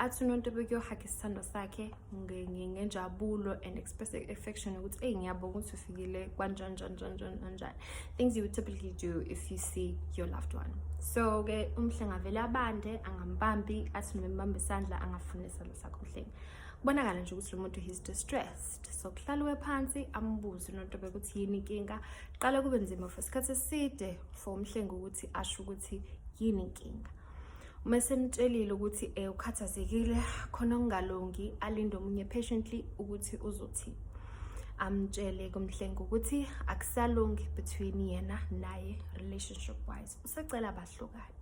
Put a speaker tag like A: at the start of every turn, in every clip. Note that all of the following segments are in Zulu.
A: athi uNontobeko yohakha isithando sakhe ngenjabulo and express affection ukuthi ngiyabonga ukuthi ufikile kanjani. Things you would typically do if you see your loved one. So ke umhlengi avele abande angambambi athi nombamba isandla angafuni isandla sakhe umhlengi. Kubonakala nje ukuthi lo muntu he's distressed. So kuhlaliwe phansi ambuze uNontobeko ukuthi yini inkinga. Qala kube nzima for isikhathi eside for umhlengi ukuthi asho ukuthi yini inkinga. Uma semtshelile ukuthi ukhathazekile khona okungalungi alinde omunye patiently ukuthi uzothi amtshele kumhlengi ukuthi akusalungi between yena naye relationship wise usecela abahlukane.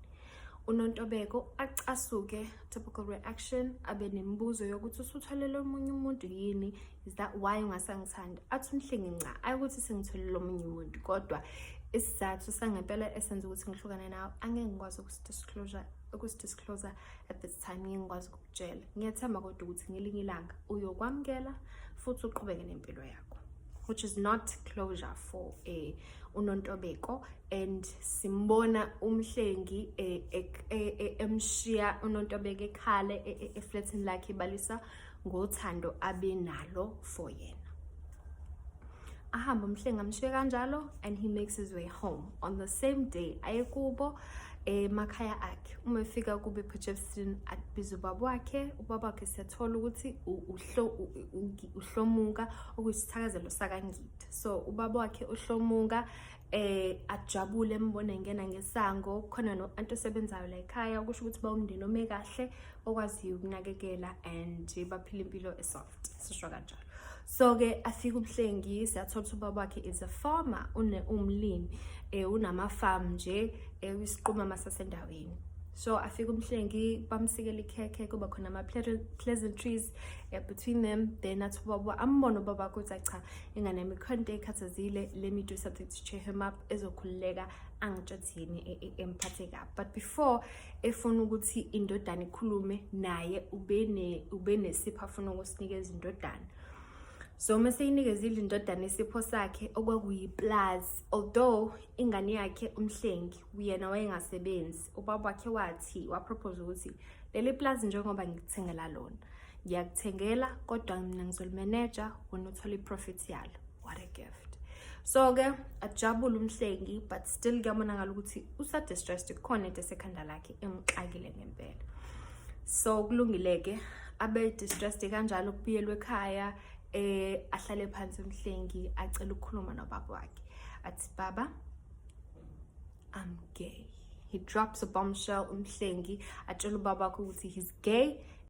A: uNontobeko acasuke typical reaction abe nemibuzo yokuthi usutholele omunye umuntu yini, is that why ungasangithanda? Athi umhlengi nca ayikuthi sengitholele omunye umuntu kodwa isizathu sangempela esenza ukuthi ngihlukane nawe angeke ngikwazi ukusdisclosure at this time, ngikwazi ukukutshela. Ngiyathemba kodwa ukuthi ngelinye ilanga uyokwamkela futhi uqhubeke nempilo yakho, which is not closure for uNontobeko. And simbona umhlengi emshiya uNontobeko ekhale eflatini lakhe balisa ngothando abenalo for yena. Ahamba umhlengi amshiya kanjalo and he makes his way home on the same day ayekubo emakhaya akhe. Uma efika kube ePotchefstroom abiza ubaba wakhe siyathola ukuthi uhlomuka okuyisithakazelo sakangidi. So ubaba wakhe uhlomuka ajabule embona engena ngesango khona no anto sebenzayo la ekhaya ukusho ukuthi bawumndeni ome kahle okwaziyo ukunakekela and baphila impilo esoft, sisho kanjalo. So ke afika umhlengi siyathola ukuthi ubaba wakhe is a farmer, umlimi unama farm nje wisiqhuma masasendaweni. So afika umhlengi bamsikela ikhekhe kuba khona ama pleasantries between them. Then athi ubaba ambona ubaba ukuthi cha ingane yami khonto ekhathazile, let me do something to cheer him up ezokhululeka angitshathini emphathe kabi. But before efuna ukuthi indodana ikhulume naye ube nesipho afuna ukusinikeza indodana. So mase inikezile indodana isipho sakhe okwakuyiplaza, although ingane yakhe umhlengi uyena wayengasebenzi. Ubaba wakhe wathi propose ukuthi leli plaza njengoba ngikuthengela lona ngiyakuthengela kodwa mina ngizolimanage wena uthola iprofit yalo. What a gift. So ke ajabule umhlengi but still kuyabonakala ukuthi usa distressed khona into esekhanda lakhe emxakile ngempela. So kulungileke abe distressed kanjalo kubuyelwe ekhaya ahlale phansi umhlengi acela ukukhuluma nobaba wakhe. Athi baba, I'm gay. He drops a bombshell umhlengi atshela ubaba wakhe ukuthi he's gay